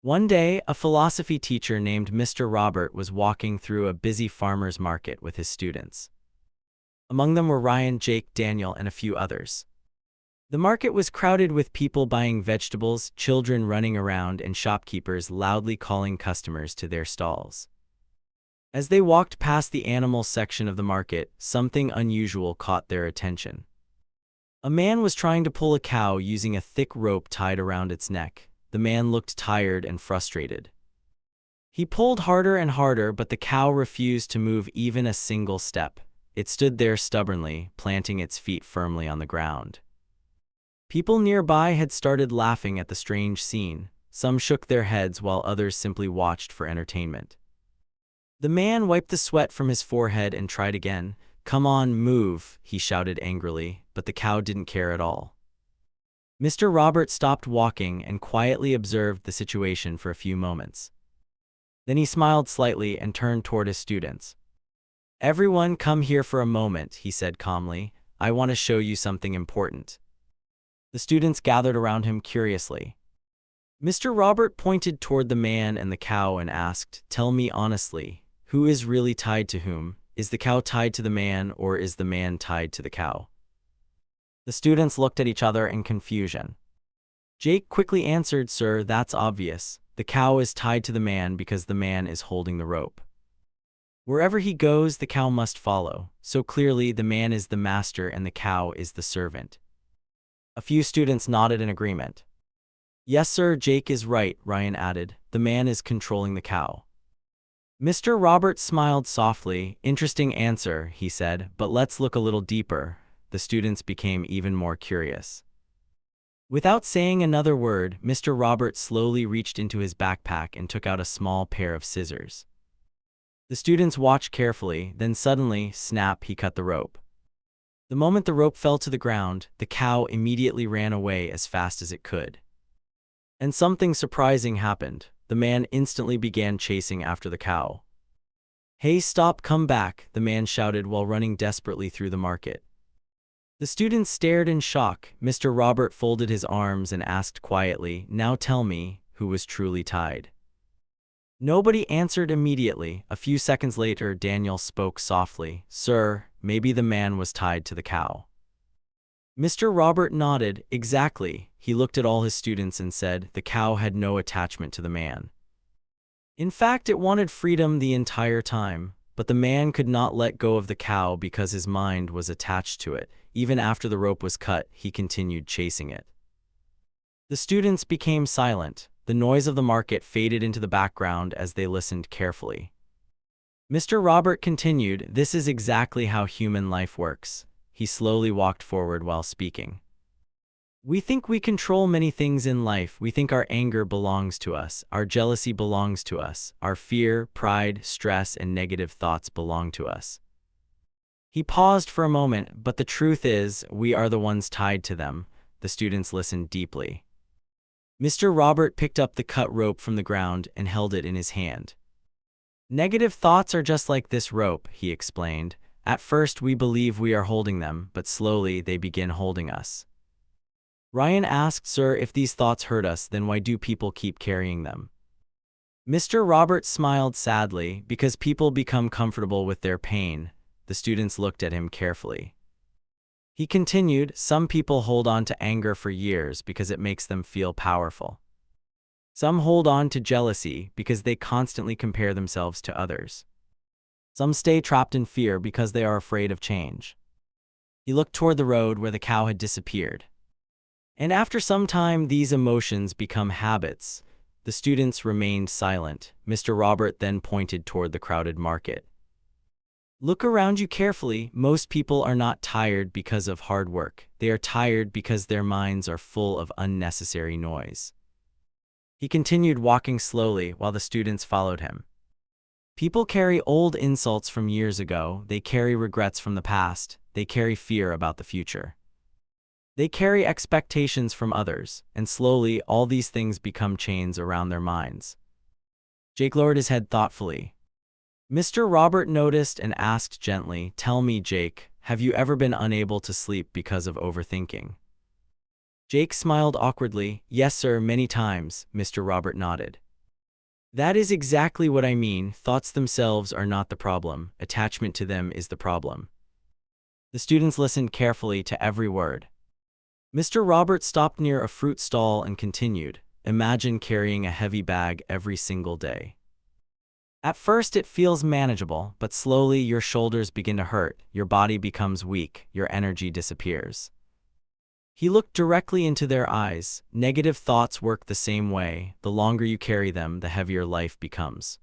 One day, a philosophy teacher named Mr. Robert was walking through a busy farmer's market with his students. Among them were Ryan, Jake, Daniel, and a few others. The market was crowded with people buying vegetables, children running around, and shopkeepers loudly calling customers to their stalls. As they walked past the animal section of the market, something unusual caught their attention. A man was trying to pull a cow using a thick rope tied around its neck. The man looked tired and frustrated. He pulled harder and harder, but the cow refused to move even a single step. It stood there stubbornly, planting its feet firmly on the ground. People nearby had started laughing at the strange scene. Some shook their heads while others simply watched for entertainment. The man wiped the sweat from his forehead and tried again. "Come on, move," he shouted angrily, but the cow didn't care at all. Mr. Robert stopped walking and quietly observed the situation for a few moments. Then he smiled slightly and turned toward his students. "Everyone, come here for a moment," he said calmly. "I want to show you something important." The students gathered around him curiously. Mr. Robert pointed toward the man and the cow and asked, "Tell me honestly, who is really tied to whom? Is the cow tied to the man, or is the man tied to the cow?" The students looked at each other in confusion. Jake quickly answered, "Sir, that's obvious. The cow is tied to the man because the man is holding the rope. Wherever he goes, the cow must follow. So clearly, the man is the master and the cow is the servant." A few students nodded in agreement. "Yes, sir, Jake is right," Ryan added. "The man is controlling the cow." Mr. Robert smiled softly. "Interesting answer," he said, "but let's look a little deeper." The students became even more curious. Without saying another word, Mr. Robert slowly reached into his backpack and took out a small pair of scissors. The students watched carefully, then suddenly, snap, he cut the rope. The moment the rope fell to the ground, the cow immediately ran away as fast as it could. And something surprising happened. The man instantly began chasing after the cow. "Hey, stop, come back," the man shouted while running desperately through the market. The students stared in shock. Mr. Robert folded his arms and asked quietly, "Now tell me, who was truly tied?" Nobody answered immediately. A few seconds later, Daniel spoke softly, "Sir, maybe the man was tied to the cow." Mr. Robert nodded. "Exactly." He looked at all his students and said, "The cow had no attachment to the man. In fact, it wanted freedom the entire time. But the man could not let go of the cow because his mind was attached to it. Even after the rope was cut, he continued chasing it." The students became silent. The noise of the market faded into the background as they listened carefully. Mr. Robert continued, "This is exactly how human life works." He slowly walked forward while speaking. "We think we control many things in life. We think our anger belongs to us, our jealousy belongs to us, our fear, pride, stress, and negative thoughts belong to us." He paused for a moment, "But the truth is, we are the ones tied to them." The students listened deeply. Mr. Robert picked up the cut rope from the ground and held it in his hand. "Negative thoughts are just like this rope," he explained. "At first we believe we are holding them, but slowly they begin holding us." Ryan asked, "Sir, if these thoughts hurt us, then why do people keep carrying them?" Mr. Robert smiled sadly, "Because people become comfortable with their pain." The students looked at him carefully. He continued, "Some people hold on to anger for years because it makes them feel powerful. Some hold on to jealousy because they constantly compare themselves to others. Some stay trapped in fear because they are afraid of change." He looked toward the road where the cow had disappeared. "And after some time, these emotions become habits." The students remained silent. Mr. Robert then pointed toward the crowded market. "Look around you carefully. Most people are not tired because of hard work. They are tired because their minds are full of unnecessary noise." He continued walking slowly while the students followed him. "People carry old insults from years ago. They carry regrets from the past. They carry fear about the future. They carry expectations from others, and slowly all these things become chains around their minds." Jake lowered his head thoughtfully. Mr. Robert noticed and asked gently, "Tell me, Jake, have you ever been unable to sleep because of overthinking?" Jake smiled awkwardly. "Yes, sir, many times." Mr. Robert nodded. That is exactly what I mean. Thoughts themselves are not the problem. Attachment to them is the problem. The students listened carefully to every word. Mr. Robert stopped near a fruit stall and continued, "Imagine carrying a heavy bag every single day. At first it feels manageable, but slowly your shoulders begin to hurt, your body becomes weak, your energy disappears." He looked directly into their eyes. Negative thoughts work the same way. The longer you carry them, the heavier life becomes.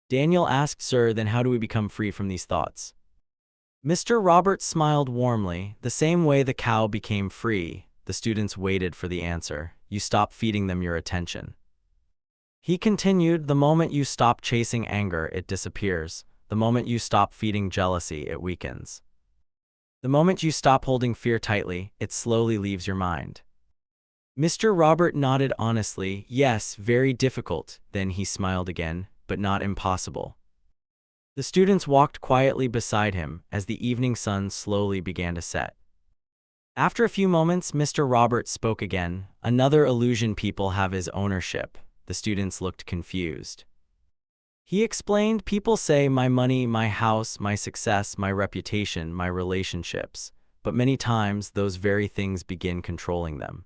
Daniel asked, "Sir, then how do we become free from these thoughts?" Mr. Roberts smiled warmly. "The same way the cow became free." The students waited for the answer. "You stop feeding them your attention." He continued, "The moment you stop chasing anger, it disappears. The moment you stop feeding jealousy, it weakens. The moment you stop holding fear tightly, it slowly leaves your mind." Mr. Robert nodded honestly. "Yes, very difficult." Then he smiled again, "But not impossible." The students walked quietly beside him as the evening sun slowly began to set. After a few moments, Mr. Robert spoke again. "Another illusion people have is ownership." The students looked confused. He explained, "People say my money, my house, my success, my reputation, my relationships, but many times those very things begin controlling them."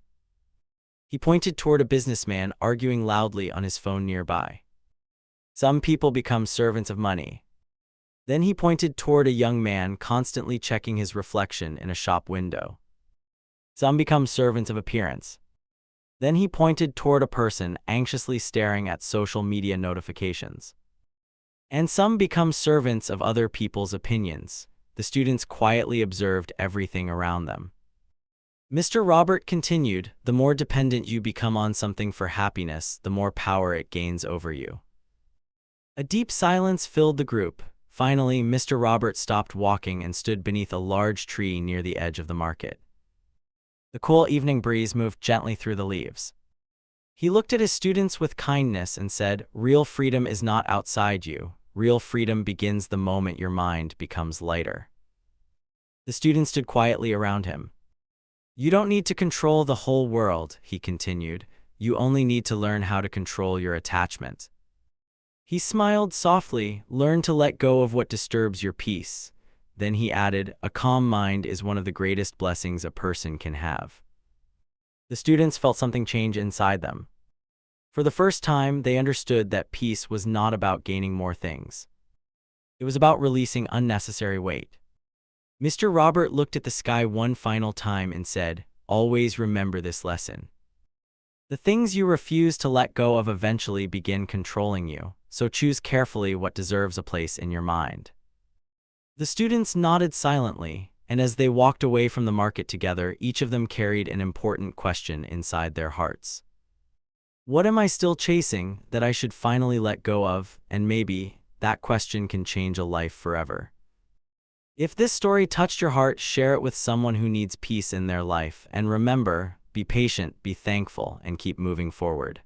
He pointed toward a businessman arguing loudly on his phone nearby. "Some people become servants of money." Then he pointed toward a young man constantly checking his reflection in a shop window. "Some become servants of appearance." Then he pointed toward a person anxiously staring at social media notifications. "And some become servants of other people's opinions." The students quietly observed everything around them. Mr. Robert continued, "The more dependent you become on something for happiness, the more power it gains over you." A deep silence filled the group. Finally, Mr. Robert stopped walking and stood beneath a large tree near the edge of the market. The cool evening breeze moved gently through the leaves. He looked at his students with kindness and said, "Real freedom is not outside you. Real freedom begins the moment your mind becomes lighter." The students stood quietly around him. "You don't need to control the whole world," he continued. "You only need to learn how to control your attachment." He smiled softly. "Learn to let go of what disturbs your peace." Then he added, "A calm mind is one of the greatest blessings a person can have." The students felt something change inside them. For the first time, they understood that peace was not about gaining more things. It was about releasing unnecessary weight. Mr. Robert looked at the sky one final time and said, "Always remember this lesson. The things you refuse to let go of eventually begin controlling you, so choose carefully what deserves a place in your mind." The students nodded silently, and as they walked away from the market together, each of them carried an important question inside their hearts. What am I still chasing that I should finally let go of? And maybe that question can change a life forever. If this story touched your heart, share it with someone who needs peace in their life. And remember, be patient, be thankful, and keep moving forward.